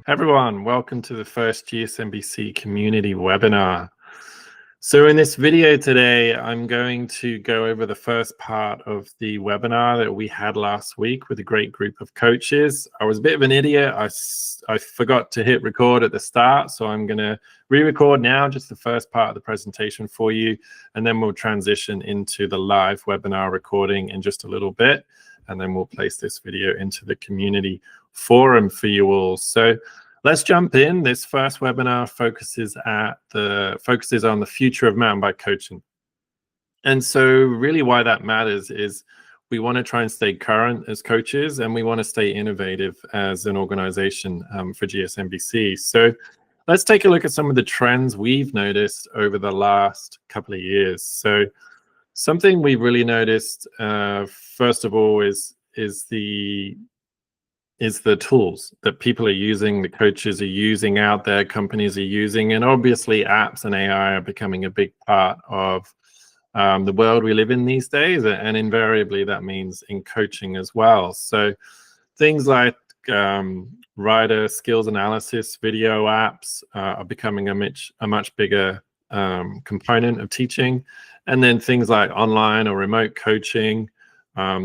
Everyone, welcome to the first GSMBC community webinar. So in this video today, I'm going to go over the first part of the webinar that we had last week with a great group of coaches. I was a bit of an idiot. I forgot to hit record at the start, so I'm going to re-record now just the first part of the presentation for you, and then we'll transition into the live webinar recording in just a little bit, and then we'll place this video into the community forum for you all. So let's jump in. This first webinar focuses on the future of mountain bike coaching. And so really why that matters is we want to try and stay current as coaches, and we want to stay innovative as an organization for GSMBC. So let's take a look at some of the trends we've noticed over the last couple of years. So something we've really noticed, first of all, is the tools that people are using, the coaches are using out there, companies are using, and obviously apps and AI are becoming a big part of the world we live in these days, and invariably that means in coaching as well. So things like rider skills analysis video apps are becoming a much bigger component of teaching, and then things like online or remote coaching.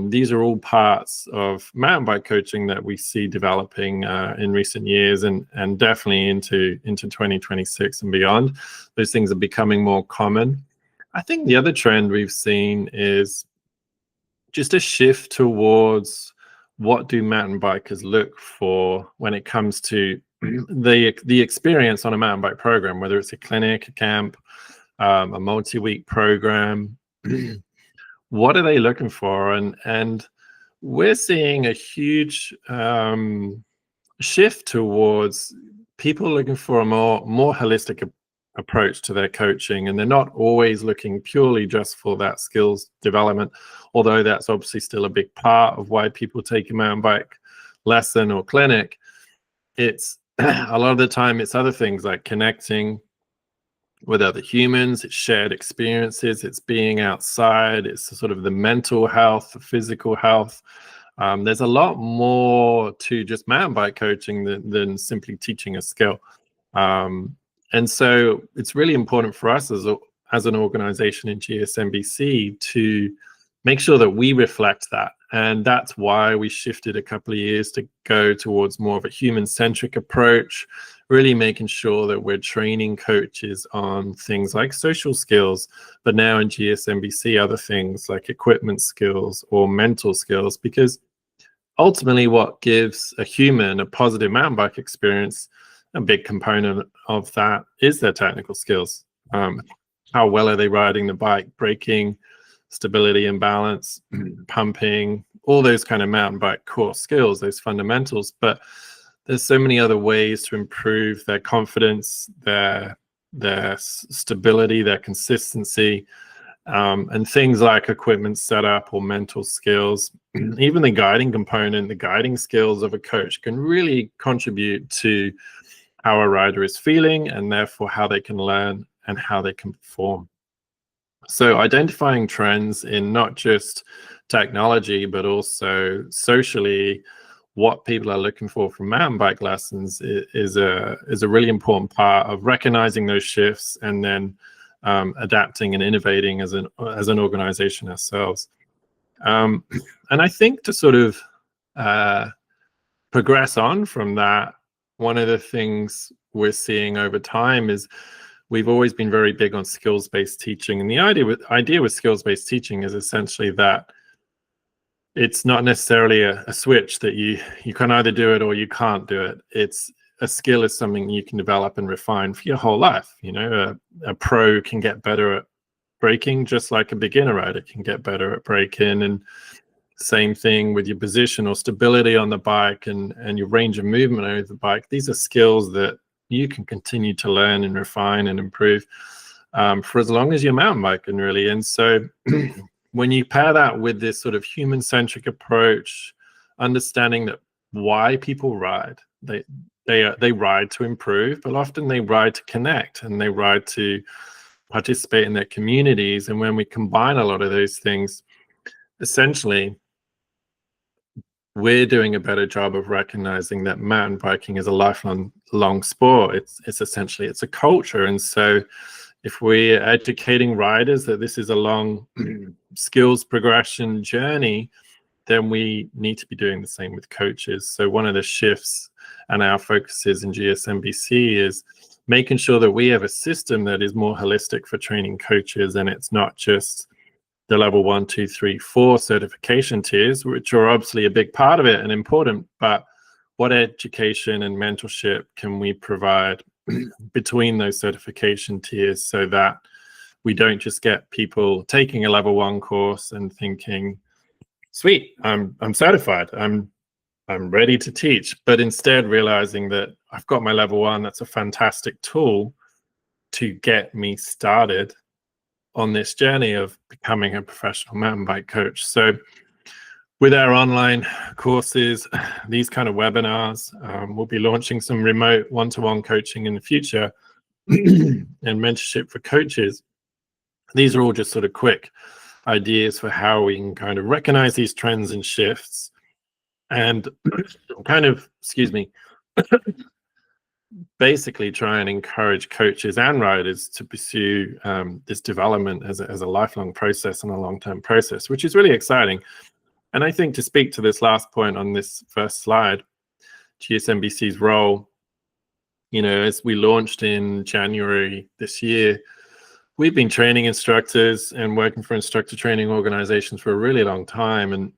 These are all parts of mountain bike coaching that we see developing in recent years, and definitely into 2026 and beyond. Those things are becoming more common. I think the other trend we've seen is just a shift towards what do mountain bikers look for when it comes to the experience on a mountain bike program, whether it's a clinic, a camp, a multi-week program. What are they looking for? And we're seeing a huge shift towards people looking for a more holistic approach to their coaching, and they're not always looking purely just for that skills development, although that's obviously still a big part of why people take a mountain bike lesson or clinic. It's a lot of the time it's other things like connecting with other humans, it's shared experiences, it's being outside, it's sort of the mental health, the physical health. There's a lot more to just mountain bike coaching than simply teaching a skill. And so it's really important for us as an organization in GSMBC to make sure that we reflect that. And that's why we shifted a couple of years to go towards more of a human-centric approach, really making sure that we're training coaches on things like social skills, but now in GSMBC, other things like equipment skills or mental skills, because ultimately what gives a human a positive mountain bike experience, a big component of that is their technical skills. How well are they riding the bike, braking, stability and balance, pumping, all those kind of mountain bike core skills, those fundamentals. But there's so many other ways to improve their confidence, their stability, their consistency, and things like equipment setup or mental skills. Even the guiding component, the guiding skills of a coach can really contribute to how a rider is feeling, and therefore how they can learn and how they can perform. So identifying trends in not just technology, but also socially, what people are looking for from mountain bike lessons is a really important part of recognizing those shifts and then adapting and innovating as an organization ourselves. And I think to sort of progress on from that, one of the things we're seeing over time is we've always been very big on skills-based teaching. And the idea with skills-based teaching is essentially that it's not necessarily a switch that you can either do it or you can't do it. It's a skill is something you can develop and refine for your whole life. You know, a pro can get better at braking just like a beginner rider can get better at braking, and same thing with your position or stability on the bike and your range of movement over the bike. These are skills that you can continue to learn and refine and improve for as long as you're mountain biking, really. And so when you pair that with this sort of human-centric approach, understanding that why people ride, they ride to improve, but often they ride to connect, and they ride to participate in their communities. And when we combine a lot of those things, essentially, we're doing a better job of recognizing that mountain biking is a lifelong sport. It's essentially, it's a culture. And so if we're educating riders that this is a long skills progression journey, then we need to be doing the same with coaches. So one of the shifts and our focuses in GSMBC is making sure that we have a system that is more holistic for training coaches, and it's not just the level 1, 2, 3, 4 certification tiers, which are obviously a big part of it and important, but what education and mentorship can we provide between those certification tiers so that we don't just get people taking a level 1 course and thinking, sweet, I'm certified, I'm ready to teach, but instead realizing that I've got my level 1, that's a fantastic tool to get me started on this journey of becoming a professional mountain bike coach. So with our online courses, these kind of webinars, we'll be launching some remote one-to-one coaching in the future and mentorship for coaches. These are all just sort of quick ideas for how we can kind of recognize these trends and shifts and kind of, basically try and encourage coaches and riders to pursue this development as a lifelong process and a long-term process, which is really exciting. And I think to speak to this last point on this first slide, GSMBC's role, as we launched in January this year, we've been training instructors and working for instructor training organizations for a really long time. And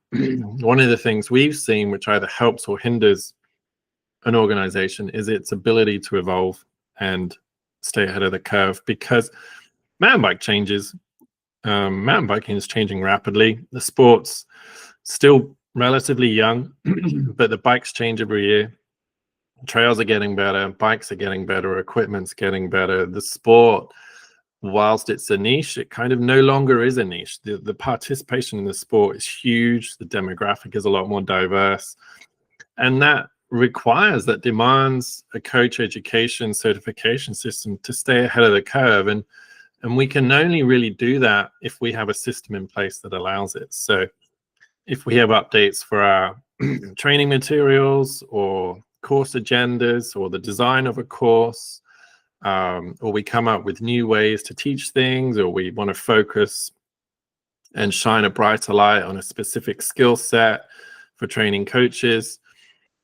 one of the things we've seen, which either helps or hinders an organization, is its ability to evolve and stay ahead of the curve, because mountain bike changes. Mountain biking is changing rapidly. The sport's still relatively young, but the bikes change every year. Trails are getting better, bikes are getting better, equipment's getting better. The sport, whilst it's a niche, it kind of no longer is a niche. The participation in the sport is huge. The demographic is a lot more diverse. And that demands a coach education certification system to stay ahead of the curve. And we can only really do that if we have a system in place that allows it. So if we have updates for our training materials or course agendas or the design of a course, or we come up with new ways to teach things, or we want to focus and shine a brighter light on a specific skill set for training coaches,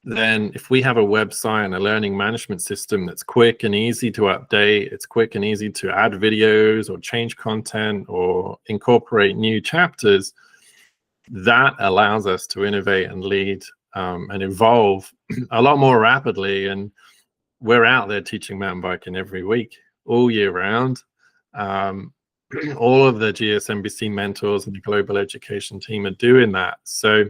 then if we have a website and a learning management system that's quick and easy to update, it's quick and easy to add videos or change content or incorporate new chapters, that allows us to innovate and lead and evolve a lot more rapidly. And we're out there teaching mountain biking every week, all year round. All of the GSMBC mentors and the global education team are doing that. So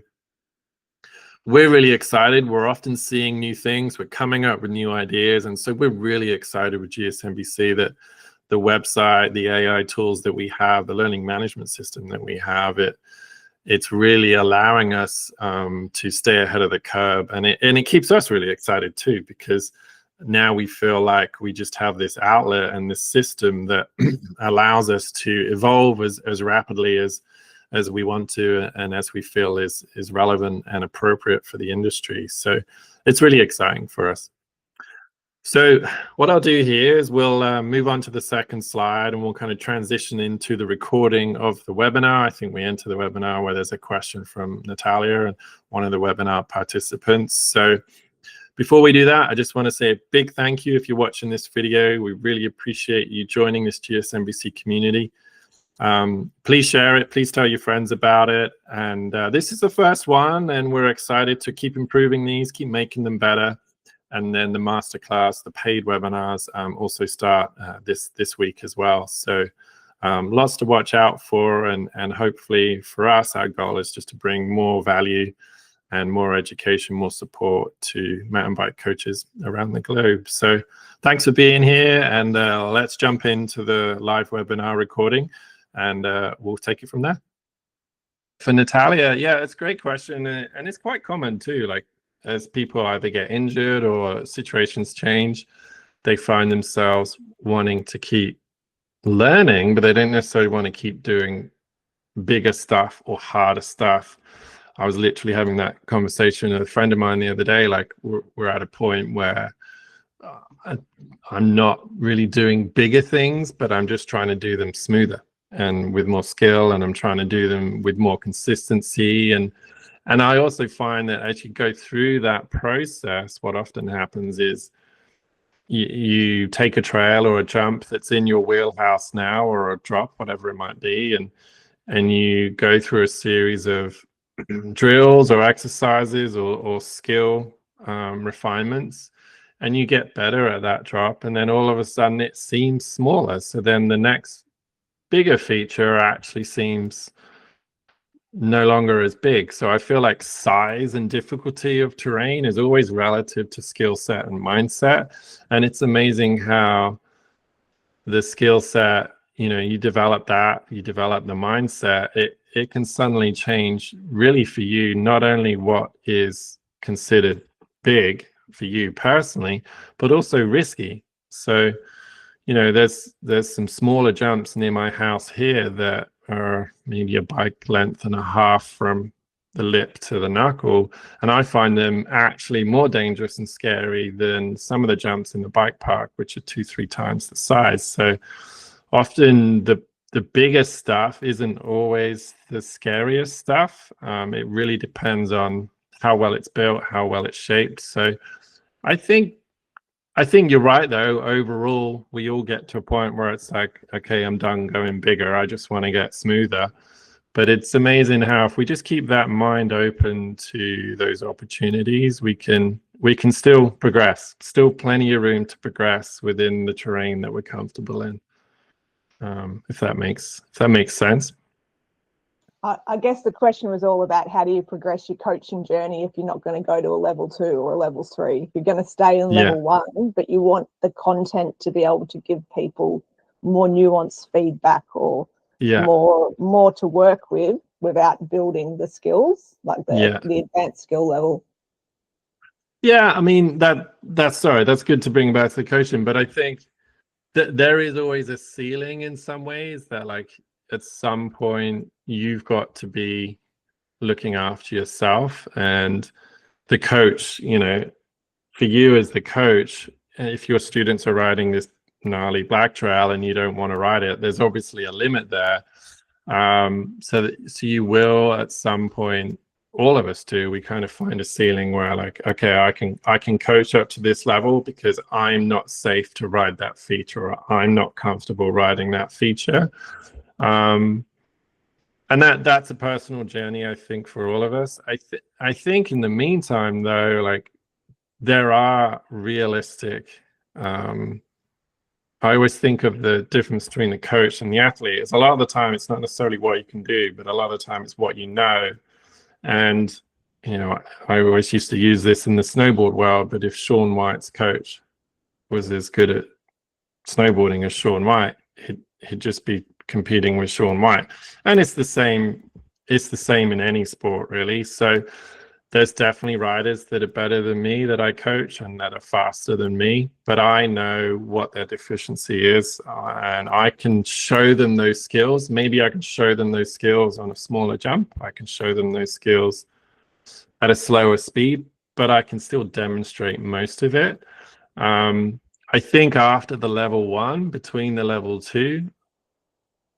we're really excited. We're often seeing new things. We're coming up with new ideas. And so we're really excited with GSMBC that the website, the AI tools that we have, the learning management system that we have, it's really allowing us to stay ahead of the curve. And it keeps us really excited too, because now we feel like we just have this outlet and this system that allows us to evolve as rapidly as we want to, and as we feel is relevant and appropriate for the industry. So it's really exciting for us. So what I'll do here is we'll move on to the second slide, and we'll kind of transition into the recording of the webinar. I think we enter the webinar where there's a question from Natalia, and one of the webinar participants. So before we do that, I just want to say a big thank you if you're watching this video. We really appreciate you joining this GSMBC community. Please share it, please tell your friends about it. And this is the first one, and we're excited to keep improving these, keep making them better. And then the masterclass, the paid webinars also start this week as well. So lots to watch out for, and hopefully for us, our goal is just to bring more value and more education, more support to mountain bike coaches around the globe. So thanks for being here, and let's jump into the live webinar recording, and we'll take it from there. For Natalia, yeah, it's a great question, and it's quite common too. Like, as people either get injured or situations change, they find themselves wanting to keep learning, but they don't necessarily want to keep doing bigger stuff or harder stuff. I was literally having that conversation with a friend of mine the other day. Like we're at a point where I'm not really doing bigger things, but I'm just trying to do them smoother and with more skill, and I'm trying to do them with more consistency. And I also find that as you go through that process, what often happens is you take a trail or a jump that's in your wheelhouse now, or a drop, whatever it might be, and you go through a series of drills or exercises or skill refinements, and you get better at that drop, and then all of a sudden it seems smaller. So then the next bigger feature actually seems no longer as big. So I feel like size and difficulty of terrain is always relative to skill set and mindset. And it's amazing how the skill set, you develop that, you develop the mindset, it can suddenly change really for you, not only what is considered big for you personally, but also risky. So, there's some smaller jumps near my house here that are maybe a bike length and a half from the lip to the knuckle, and I find them actually more dangerous and scary than some of the jumps in the bike park, which are 2-3 times the size. So often the biggest stuff isn't always the scariest stuff. It really depends on how well it's built, how well it's shaped. So I think you're right, though. Overall, we all get to a point where it's like, okay, I'm done going bigger. I just want to get smoother. But it's amazing how if we just keep that mind open to those opportunities, we can still progress. Still plenty of room to progress within the terrain that we're comfortable in. If that makes sense. I guess the question was all about how do you progress your coaching journey if you're not going to go to a level 2 or a level 3. If you're going to stay in level 1, but you want the content to be able to give people more nuanced feedback or more to work with without building the skills, like the advanced skill level. Yeah, I mean, that's good to bring back to the coaching, but I think that there is always a ceiling in some ways, that like at some point you've got to be looking after yourself, and the coach, for you as the coach, if your students are riding this gnarly black trail and you don't want to ride it, there's obviously a limit there. So you will at some point, all of us do, we kind of find a ceiling where like, okay, I can coach up to this level because I'm not safe to ride that feature, or I'm not comfortable riding that feature. And that's a personal journey, I think, for all of us. I think in the meantime, though, like there are realistic, I always think of the difference between the coach and the athlete. It's a lot of the time, it's not necessarily what you can do, but a lot of the time it's what you know. And, I always used to use this in the snowboard world, but if Shaun White's coach was as good at snowboarding as Shaun White, he'd just be competing with Shaun White. And it's the same in any sport, really. So there's definitely riders that are better than me that I coach and that are faster than me, but I know what their deficiency is, and I can show them those skills. Maybe I can show them those skills on a smaller jump. I can show them those skills at a slower speed, but I can still demonstrate most of it. I think after the level 1, between the level 2,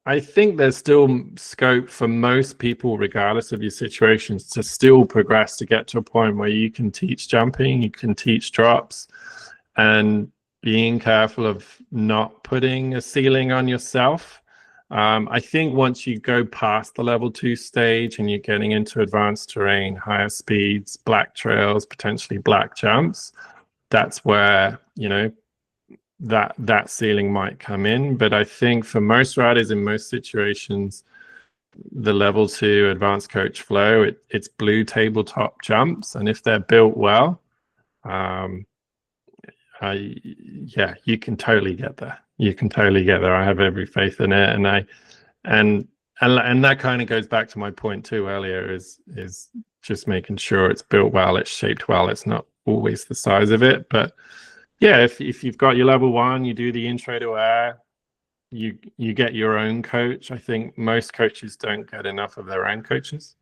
I think there's still scope for most people, regardless of your situations, to still progress, to get to a point where you can teach jumping, you can teach drops, and being careful of not putting a ceiling on yourself. I think once you go past the level 2 stage and you're getting into advanced terrain, higher speeds, black trails, potentially black jumps, that's where, that ceiling might come in. But I think for most riders in most situations, the level 2 advanced coach flow, it's blue tabletop jumps, and if they're built well, you can totally get there. I have every faith in it, and that kind of goes back to my point too earlier, is just making sure it's built well, it's shaped well. It's not always the size of it, but yeah, if you've got your level 1, you do the intro to air, you get your own coach. I think most coaches don't get enough of their own coaches.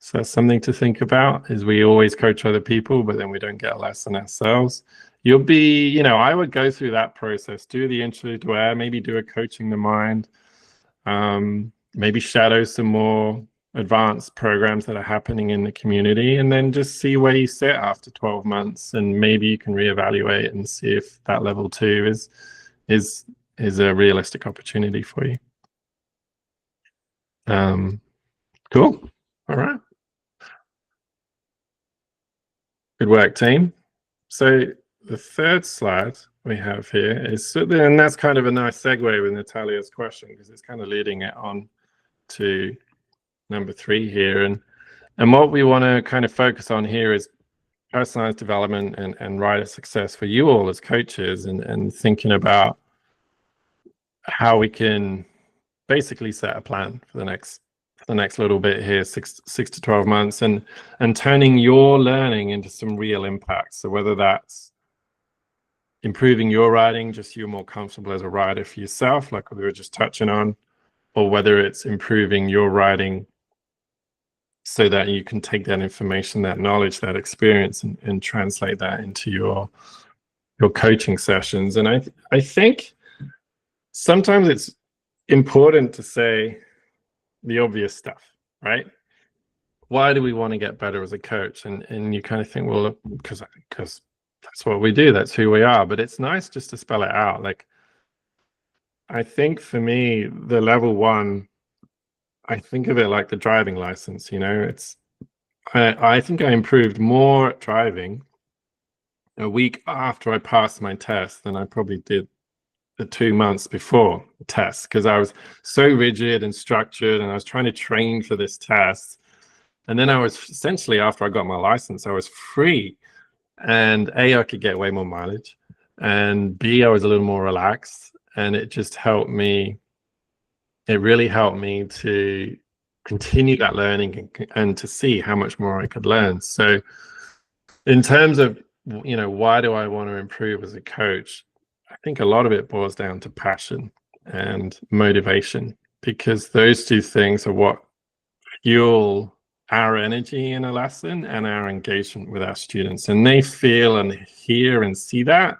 So that's something to think about, is we always coach other people, but then we don't get a lesson ourselves. You'll be, you know, I would go through that process, do the intro to air, maybe do a coaching the mind, maybe shadow some more advanced programs that are happening in the community, and then just see where you sit after 12 months. And maybe you can reevaluate and see if that level 2 is a realistic opportunity for you. Cool. All right. Good work, team. So the third slide we have here is, and that's kind of a nice segue with Natalia's question, because it's kind of leading it on to number 3 here. And what we want to kind of focus on here is personalized development and rider success for you all as coaches, and thinking about how we can basically set a plan for the next little bit here, 6 to 12 months, and turning your learning into some real impact. So whether that's improving your riding, just you're more comfortable as a rider for yourself, like we were just touching on, or whether it's improving your riding so that you can take that information, that knowledge, that experience, and translate that into your coaching sessions. And I think sometimes it's important to say the obvious stuff, right? Why do we want to get better as a coach? And you kind of think, well, because that's what we do, that's who we are. But it's nice just to spell it out. Like, I think for me, the level 1, I think of it like the driving license. You know, I think I improved more at driving a week after I passed my test than I probably did the 2 months before the test, because I was so rigid and structured, and I was trying to train for this test. And then I was essentially, after I got my license, I was free, and A, I could get way more mileage, and B, I was a little more relaxed, and it just helped me. It really helped me to continue that learning and to see how much more I could learn. So in terms of, you know, why do I want to improve as a coach? I think a lot of it boils down to passion and motivation, because those 2 things are what fuel our energy in a lesson and our engagement with our students. And they feel and hear and see that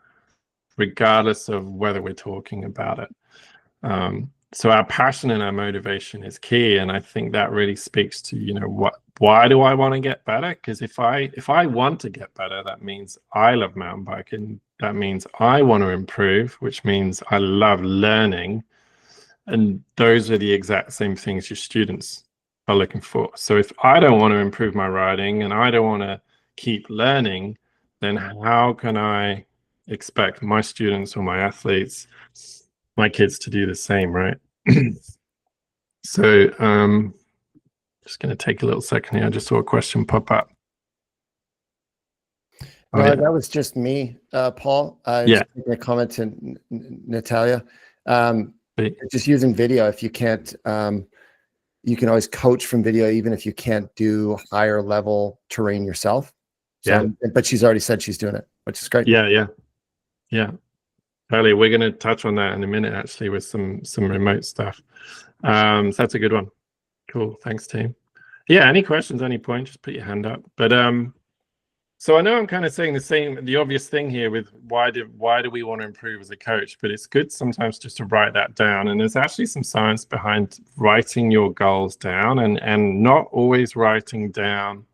regardless of whether we're talking about it. So our passion and our motivation is key. And I think that really speaks to, you know, why do I want to get better? Because if I want to get better, that means I love mountain biking. That means I want to improve, which means I love learning. And those are the exact same things your students are looking for. So if I don't want to improve my riding and I don't want to keep learning, then how can I expect my students or my athletes, my kids, to do the same, right? So just going to take a little second here. I just saw a question pop up. No, yeah. That was just me, Paul. Yeah. A comment to Natalia. Just using video. If you can't, you can always coach from video, even if you can't do higher level terrain yourself. So, yeah. But she's already said she's doing it, which is great. Yeah. Totally. We're going to touch on that in a minute, actually, with some remote stuff. So that's a good one. Cool. Thanks, team. Yeah. Any questions? Any point? Just put your hand up. But so I know I'm kind of saying the obvious thing here with why do we want to improve as a coach, but it's good sometimes just to write that down. And there's actually some science behind writing your goals down, and not always writing down.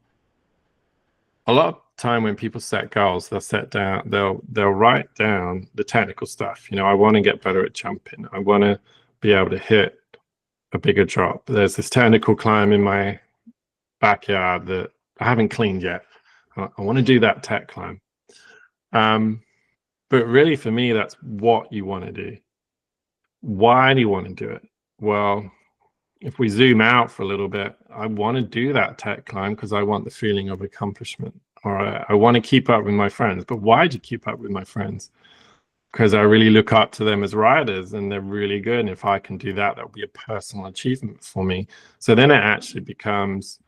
A lot of time when people set goals, they'll write down the technical stuff. You know, I want to get better at jumping. I want to be able to hit a bigger drop. There's this technical climb in my backyard that I haven't cleaned yet. I want to do that tech climb. But really, for me, that's what you want to do. Why do you want to do it? Well, if we zoom out for a little bit, I want to do that tech climb because I want the feeling of accomplishment, or I want to keep up with my friends. But why do you keep up with my friends? Because I really look up to them as riders, and they're really good. And if I can do that, that would be a personal achievement for me. So then it actually becomes,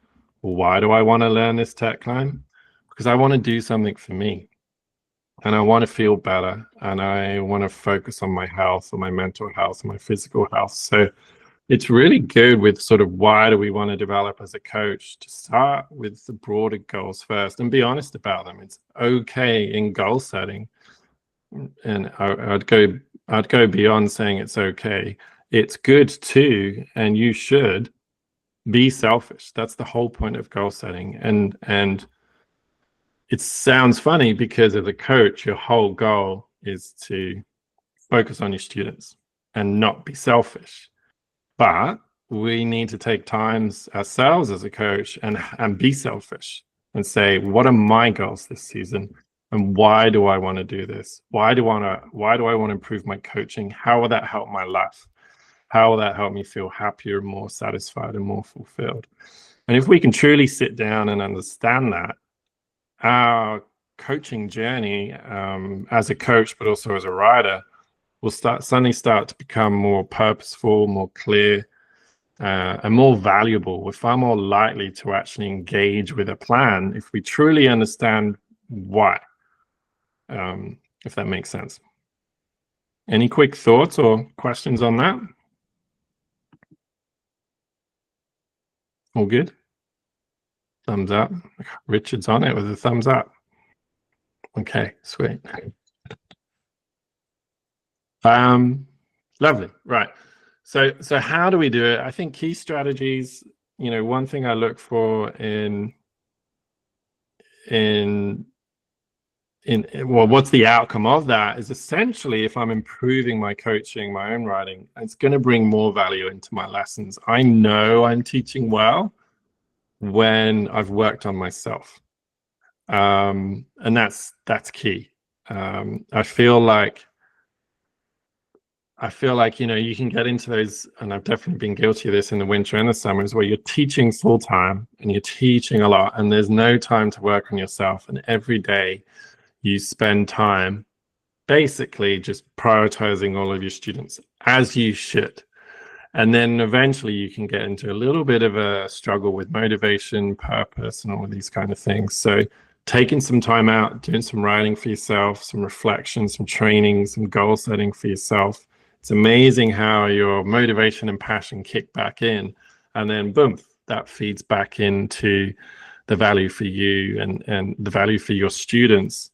well, why do I want to learn this tech climb? Because I want to do something for me. and I want to feel better, and I want to focus on my health, or my mental health, or my physical health. So it's really good with sort of why do we want to develop as a coach, to start with the broader goals first and be honest about them. It's okay in goal setting, and I'd go beyond saying it's okay. It's good too, and you should be selfish. That's the whole point of goal setting. And it sounds funny because as a coach, your whole goal is to focus on your students and not be selfish. But we need to take times ourselves as a coach and be selfish and say, what are my goals this season? And why do I want to do this? Why do I want to improve my coaching? How will that help my life? How will that help me feel happier, more satisfied, and more fulfilled? And if we can truly sit down and understand that, our coaching journey as a coach, but also as a rider, will suddenly start to become more purposeful, more clear, and more valuable. We're far more likely to actually engage with a plan if we truly understand why, if that makes sense. Any quick thoughts or questions on that? All good? Thumbs up. Richard's on it with a thumbs up. Okay, sweet. Lovely. Right. So how do we do it? I think key strategies, one thing I look for in what's the outcome of that is essentially, if I'm improving my coaching, my own writing, it's going to bring more value into my lessons. I know I'm teaching well when I've worked on myself, and that's key. I feel like you can get into those, and I've definitely been guilty of this in the winter and the summers, where you're teaching full time and you're teaching a lot and there's no time to work on yourself, and every day you spend time basically just prioritizing all of your students, as you should. And then eventually you can get into a little bit of a struggle with motivation, purpose, and all of these kind of things. So taking some time out, doing some writing for yourself, some reflection, some training, some goal setting for yourself. It's amazing how your motivation and passion kick back in, and then boom, that feeds back into the value for you and the value for your students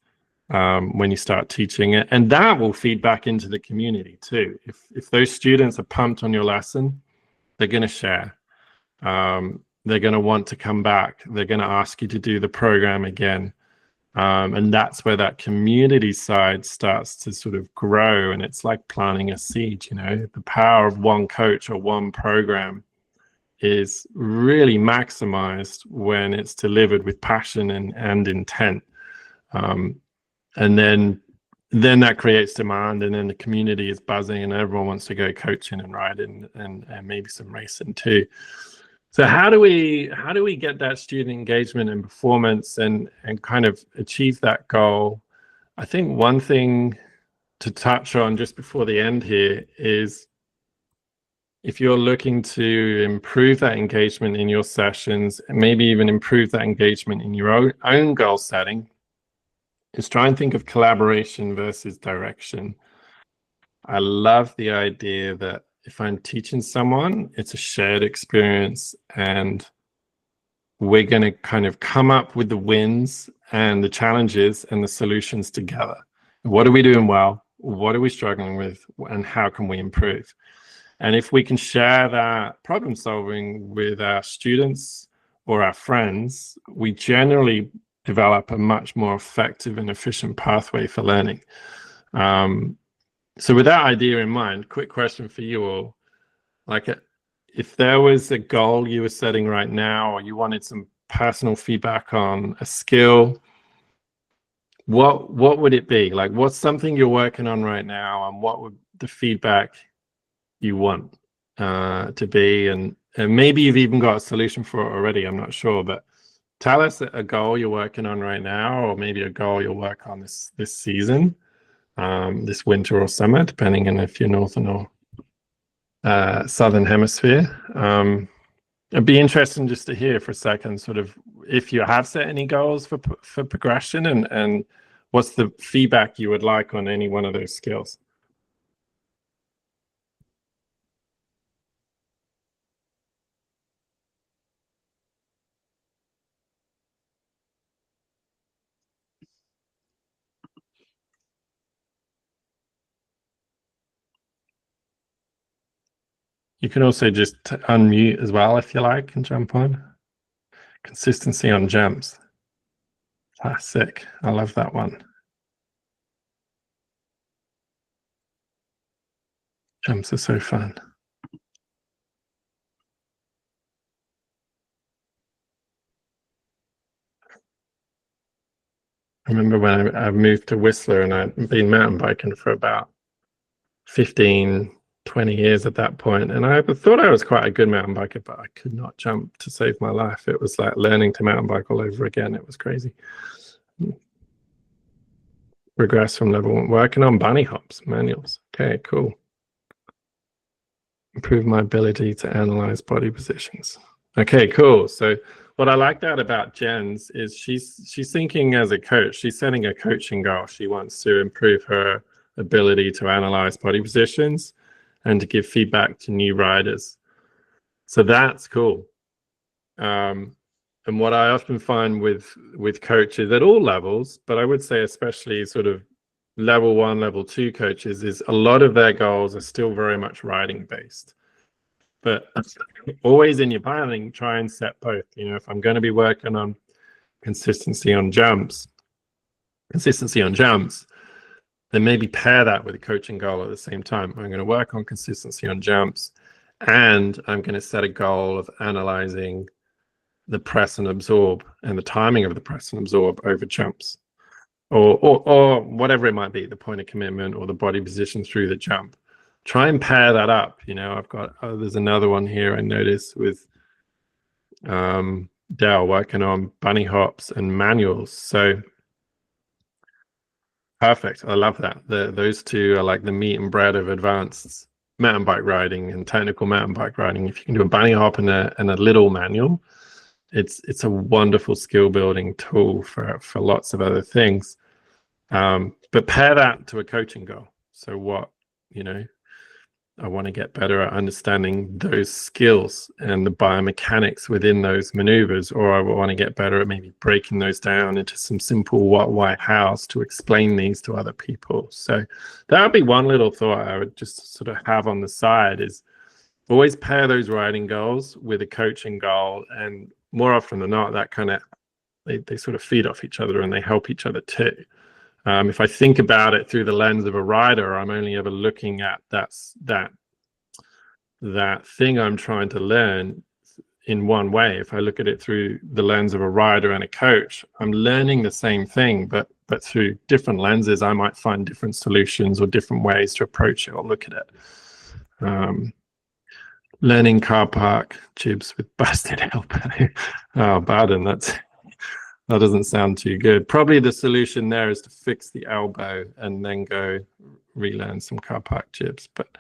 when you start teaching it. And that will feed back into the community too. If those students are pumped on your lesson, they're going to share. They're going to want to come back. They're going to ask you to do the program again. And that's where that community side starts to sort of grow. And it's like planting a seed, the power of one coach or one program is really maximized when it's delivered with passion and intent. And then that creates demand, and then the community is buzzing and everyone wants to go coaching and riding and maybe some racing too. So how do we get that student engagement and performance and kind of achieve that goal? I think one thing to touch on just before the end here is, if you're looking to improve that engagement in your sessions, and maybe even improve that engagement in your own goal setting, is try and think of collaboration versus direction. I love the idea that if I'm teaching someone, it's a shared experience, and we're going to kind of come up with the wins and the challenges and the solutions together. What are we doing well? What are we struggling with? And how can we improve? And if we can share that problem solving with our students or our friends, we generally develop a much more effective and efficient pathway for learning. So with that idea in mind, quick question for you all. If there was a goal you were setting right now, or you wanted some personal feedback on a skill, what would it be? What's something you're working on right now, and what would the feedback you want to be? And maybe you've even got a solution for it already, I'm not sure, but tell us a goal you're working on right now, or maybe a goal you'll work on this season, this winter or summer, depending on if you're northern or southern hemisphere. It'd be interesting just to hear for a second, sort of, if you have set any goals for progression, and what's the feedback you would like on any one of those skills? You can also just unmute as well if you like and jump on. Consistency on jumps. Classic. I love that one. Jumps are so fun. I remember when I moved to Whistler and I'd been mountain biking for about 15, 20 years at that point. And I thought I was quite a good mountain biker, but I could not jump to save my life. It was like learning to mountain bike all over again. It was crazy. Regress from level 1. Working on bunny hops, manuals. Okay, cool. Improve my ability to analyze body positions. Okay, cool. So what I like that about Jen's is she's thinking as a coach. She's setting a coaching goal. She wants to improve her ability to analyze body positions and to give feedback to new riders. So that's cool. And what I often find with coaches at all levels, but I would say especially sort of level 1, level 2 coaches, is a lot of their goals are still very much riding based. But always in your planning, try and set both. You know, if I'm going to be working on consistency on jumps, then maybe pair that with a coaching goal at the same time. I'm going to work on consistency on jumps, and I'm going to set a goal of analyzing the press and absorb and the timing of the press and absorb over jumps, or whatever it might be, the point of commitment or the body position through the jump. Try and pair that up. You know, I've got, there's another one here I noticed with Dale working on bunny hops and manuals. So perfect. I love that. Those two are like the meat and bread of advanced mountain bike riding and technical mountain bike riding. If you can do a bunny hop and a little manual, it's a wonderful skill building tool for lots of other things. But pair that to a coaching goal. So what, you know, I want to get better at understanding those skills and the biomechanics within those maneuvers, or I want to get better at maybe breaking those down into some simple what, why, hows to explain these to other people. So that would be one little thought I would just sort of have on the side, is always pair those riding goals with a coaching goal. And more often than not, that kind of, they sort of feed off each other and they help each other too. If I think about it through the lens of a rider, I'm only ever looking at that thing I'm trying to learn in one way. If I look at it through the lens of a rider and a coach, I'm learning the same thing, but through different lenses, I might find different solutions or different ways to approach it or look at it. Learning car park jibs with busted elbow. Oh, Baden, that doesn't sound too good. Probably the solution there is to fix the elbow and then go relearn some car park jibs. But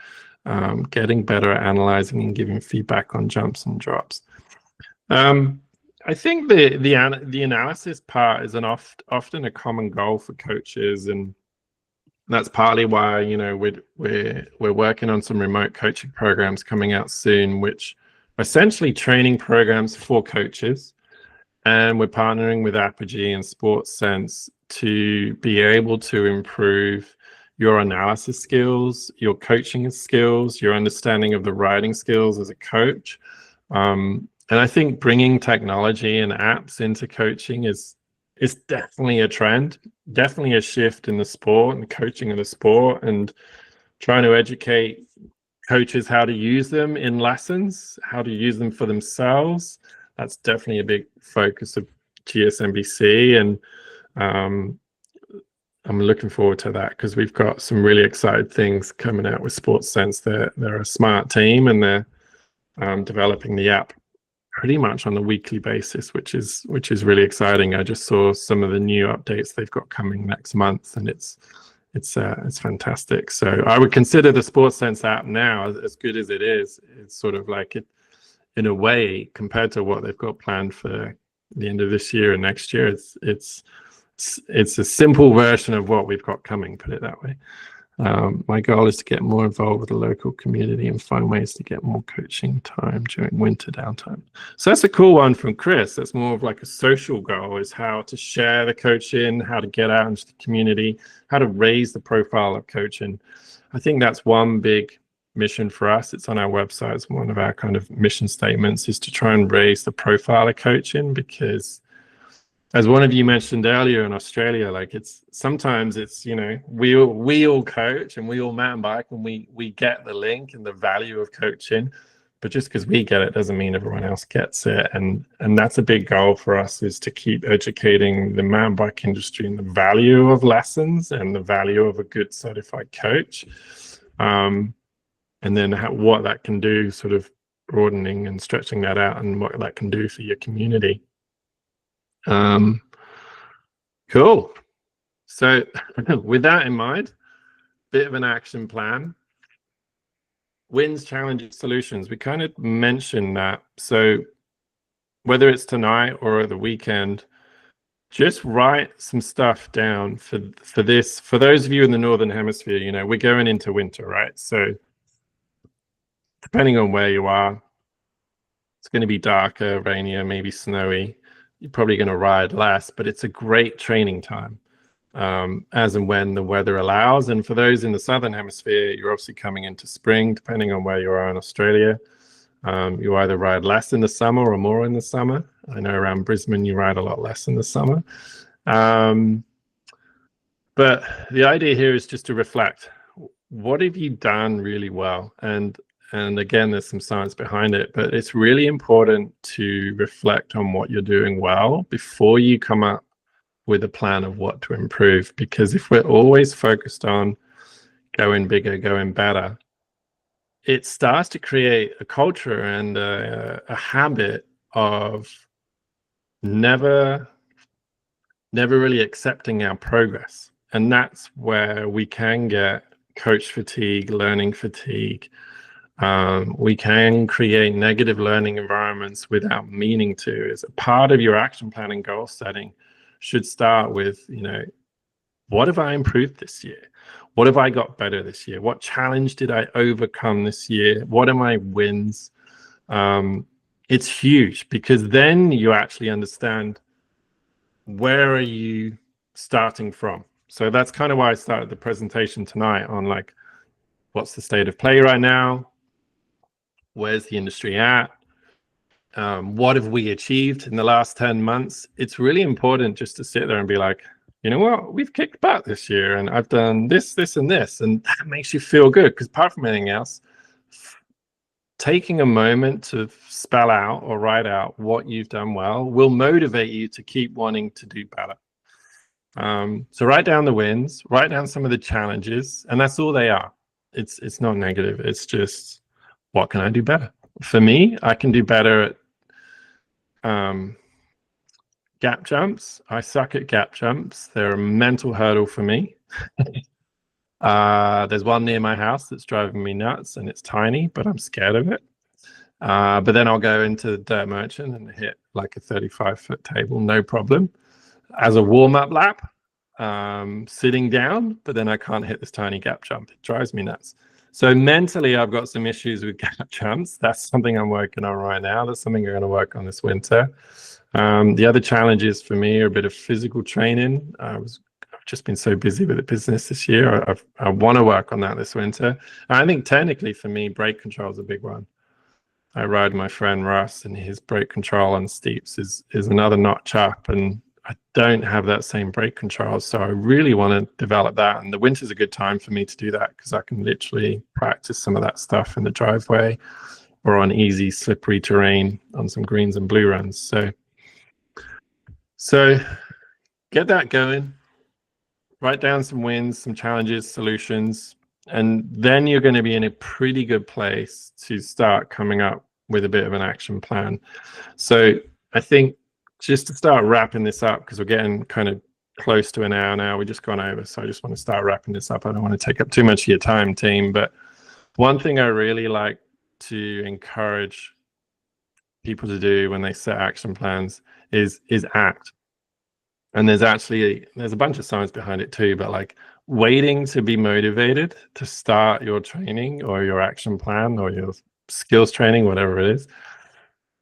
getting better at analyzing and giving feedback on jumps and drops. I think the analysis part is often a common goal for coaches, and that's partly why, you know, we're working on some remote coaching programs coming out soon, which are essentially training programs for coaches. And we're partnering with Apogee and Sports Sense to be able to improve your analysis skills, your coaching skills, your understanding of the riding skills as a coach. And I think bringing technology and apps into coaching is definitely a trend, definitely a shift in the sport and the coaching of the sport, and trying to educate coaches how to use them in lessons, how to use them for themselves. That's definitely a big focus of GSMBC, and I'm looking forward to that because we've got some really exciting things coming out with Sports Sense. They're a smart team, and they're developing the app pretty much on a weekly basis, which is really exciting. I just saw some of the new updates they've got coming next month, and it's fantastic. So I would consider the Sports Sense app now, as good as it is, it's sort of like it, in a way, compared to what they've got planned for the end of this year and next year, it's it's a simple version of what we've got coming, put it that way. My goal is to get more involved with the local community and find ways to get more coaching time during winter downtime. So that's a cool one from Chris. That's more of like a social goal, is how to share the coaching, how to get out into the community, how to raise the profile of coaching. I think that's one big mission for us. It's on our website. It's one of our kind of mission statements, is to try and raise the profile of coaching, because as one of you mentioned earlier, in Australia, like sometimes it's, you know, we all coach and we all mountain bike, and we get the link and the value of coaching, but just because we get it doesn't mean everyone else gets it. And that's a big goal for us, is to keep educating the mountain bike industry in the value of lessons and the value of a good certified coach. And then what that can do, sort of broadening and stretching that out, and what that can do for your community. Cool. So with that in mind, bit of an action plan. Wins, challenges, solutions. We kind of mentioned that. So whether it's tonight or the weekend, just write some stuff down for this. For those of you in the Northern Hemisphere, you know, we're going into winter, right? So depending on where you are, it's going to be darker, rainier, maybe snowy. You're probably going to ride less, but it's a great training time, as and when the weather allows. And for those in the Southern Hemisphere, you're obviously coming into spring, depending on where you are in Australia. You either ride less in the summer or more in the summer. I know around Brisbane, you ride a lot less in the summer. But the idea here is just to reflect. What have you done really well? And again, there's some science behind it, but it's really important to reflect on what you're doing well before you come up with a plan of what to improve. Because if we're always focused on going bigger, going better, it starts to create a culture and a habit of never really accepting our progress. And that's where we can get coach fatigue, learning fatigue. We can create negative learning environments without meaning to. As a part of your action plan and goal setting should start with, you know, what have I improved this year? What have I got better this year? What challenge did I overcome this year? What are my wins? It's huge, because then you actually understand, where are you starting from? So that's kind of why I started the presentation tonight on, like, what's the state of play right now? Where's the industry at? What have we achieved in the last 10 months? It's really important just to sit there and be like, you know what, we've kicked butt this year, and I've done this, this, and this, and that makes you feel good. Because apart from anything else, taking a moment to spell out or write out what you've done well will motivate you to keep wanting to do better. So write down the wins, write down some of the challenges, and that's all they are. It's not negative. It's just, what can I do better? For me, I can do better at gap jumps. I suck at gap jumps. They're a mental hurdle for me. There's one near my house that's driving me nuts, and it's tiny, but I'm scared of it. But then I'll go into the dirt merchant and hit like a 35-foot table, no problem. As a warm-up lap, sitting down, but then I can't hit this tiny gap jump. It drives me nuts. So mentally, I've got some issues with gap jumps. That's something I'm working on right now. That's something I'm going to work on this winter. The other challenges for me are a bit of physical training. I've just been so busy with the business this year. I want to work on that this winter. I think technically for me, brake control is a big one. I ride my friend Russ, and his brake control on steeps is another notch up, and I don't have that same brake control. So I really want to develop that. And the winter's a good time for me to do that, because I can literally practice some of that stuff in the driveway or on easy slippery terrain on some greens and blue runs. So get that going. Write down some wins, some challenges, solutions, and then you're going to be in a pretty good place to start coming up with a bit of an action plan. So I think, just to start wrapping this up, because we're getting kind of close to an hour now. We just gone over, so I just want to start wrapping this up. I don't want to take up too much of your time, team. But one thing I really like to encourage people to do when they set action plans is act. And there's a bunch of science behind it too, but like waiting to be motivated to start your training or your action plan or your skills training, whatever it is,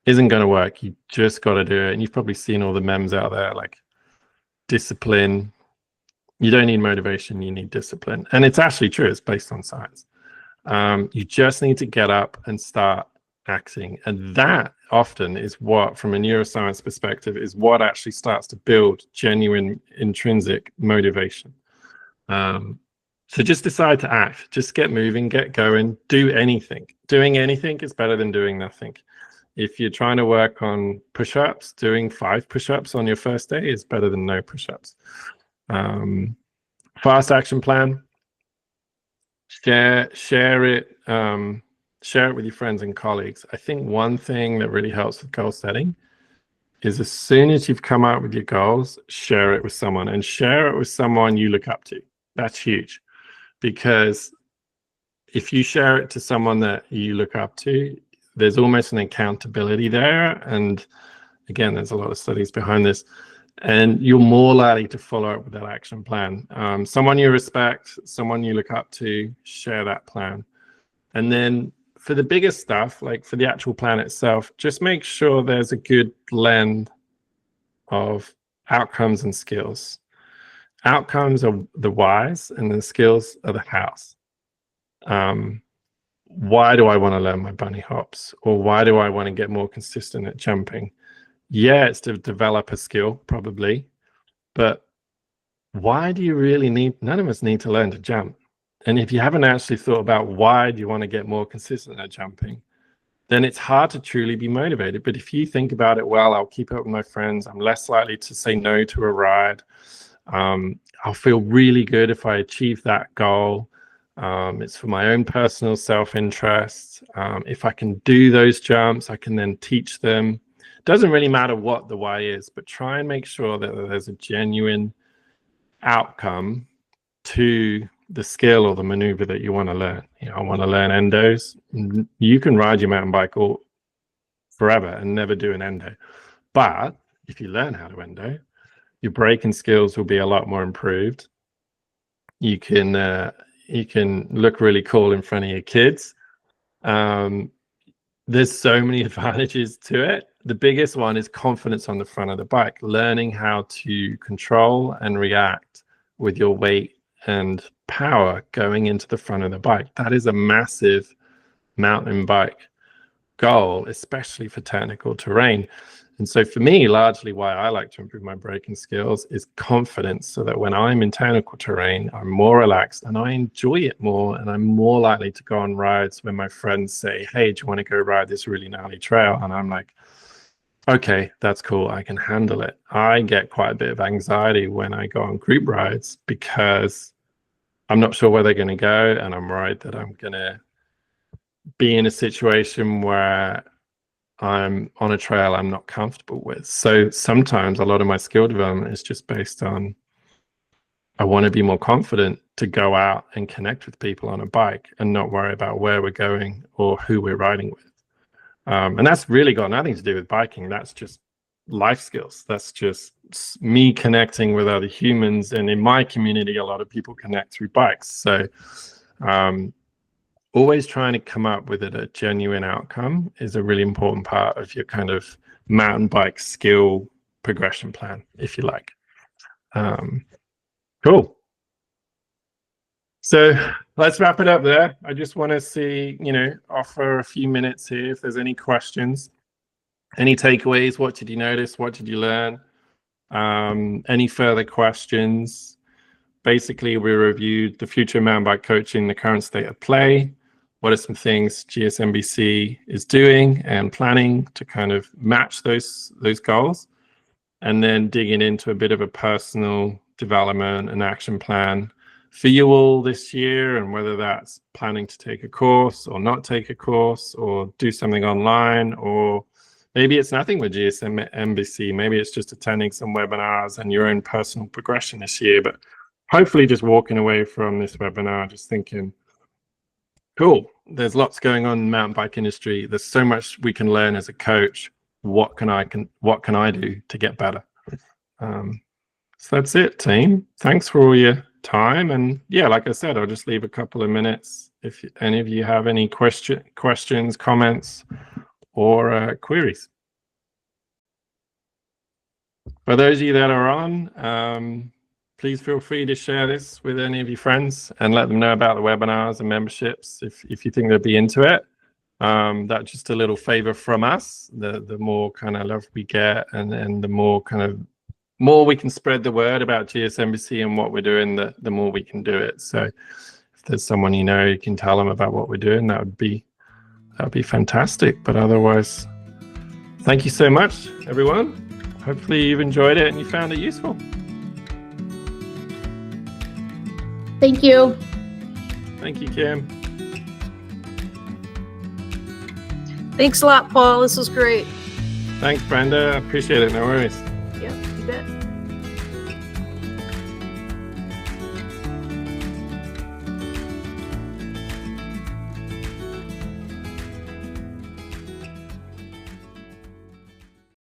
isn't going to work. You just got to do it. And you've probably seen all the memes out there, like discipline. You don't need motivation, you need discipline. And it's actually true. It's based on science. You just need to get up and start acting. And that often is what, from a neuroscience perspective, is what actually starts to build genuine intrinsic motivation. So just decide to act, just get moving, get going, do anything. Doing anything is better than doing nothing. If you're trying to work on push-ups, doing 5 push-ups on your first day is better than no push-ups. Fast action plan, share it with your friends and colleagues. I think one thing that really helps with goal setting is as soon as you've come out with your goals, share it with someone, and share it with someone you look up to. That's huge, because if you share it to someone that you look up to, there's almost an accountability there. And again, there's a lot of studies behind this, and you're more likely to follow up with that action plan. Someone you respect, someone you look up to, share that plan. And then for the biggest stuff, like for the actual plan itself, just make sure there's a good blend of outcomes and skills. Outcomes are the whys and the skills are the hows. Why do I want to learn my bunny hops? Or why do I want to get more consistent at jumping? Yeah, it's to develop a skill, probably. But why do you really need, none of us need to learn to jump. And if you haven't actually thought about why do you want to get more consistent at jumping, then it's hard to truly be motivated. But if you think about it, well, I'll keep up with my friends. I'm less likely to say no to a ride. I'll feel really good if I achieve that goal. It's for my own personal self-interest. If I can do those jumps, I can then teach them. Doesn't really matter what the why is, but try and make sure that there's a genuine outcome to the skill or the maneuver that you want to learn. I want to learn endos. You can ride your mountain bike all forever and never do an endo. But if you learn how to endo, your braking skills will be a lot more improved. You can look really cool in front of your kids. There's so many advantages to it. The biggest one is confidence on the front of the bike, learning how to control and react with your weight and power going into the front of the bike. That is a massive mountain bike goal, especially for technical terrain. And so for me, largely why I like to improve my braking skills is confidence, so that when I'm in technical terrain, I'm more relaxed and I enjoy it more, and I'm more likely to go on rides when my friends say, hey, do you want to go ride this really gnarly trail? And I'm like, okay, that's cool, I can handle it. I get quite a bit of anxiety when I go on group rides because I'm not sure where they're going to go, and I'm worried that I'm going to be in a situation where I'm on a trail I'm not comfortable with. So sometimes a lot of my skill development is just based on, I want to be more confident to go out and connect with people on a bike and not worry about where we're going or who we're riding with. And that's really got nothing to do with biking. That's just life skills. That's just me connecting with other humans. And in my community, a lot of people connect through bikes. So always trying to come up with a genuine outcome is a really important part of your kind of mountain bike skill progression plan, if you like. Cool. So let's wrap it up there. I just want to see, offer a few minutes here if there's any questions, any takeaways. What did you notice? What did you learn? Any further questions? Basically, we reviewed the future of mountain bike coaching, the current state of play. What are some things GSMBC is doing and planning to kind of match those goals? And then digging into a bit of a personal development and action plan for you all this year, and whether that's planning to take a course or not take a course or do something online, or maybe it's nothing with GSMBC. Maybe it's just attending some webinars and your own personal progression this year. But hopefully just walking away from this webinar just thinking, cool, there's lots going on in the mountain bike industry. There's so much we can learn as a coach. What can I do to get better? So that's it, team. Thanks for all your time. And yeah, like I said, I'll just leave a couple of minutes if any of you have any questions, comments, or queries. For those of you that are on, please feel free to share this with any of your friends and let them know about the webinars and memberships if you think they'll be into it. That's just a little favor from us. The more kind of love we get and the more we can spread the word about GSMBC and what we're doing, the more we can do it. So if there's someone you know, you can tell them about what we're doing, that would be fantastic. But otherwise, thank you so much, everyone. Hopefully you've enjoyed it and you found it useful. Thank you. Thank you, Kim. Thanks a lot, Paul. This was great. Thanks, Brenda. I appreciate it. No worries. Yep, you bet.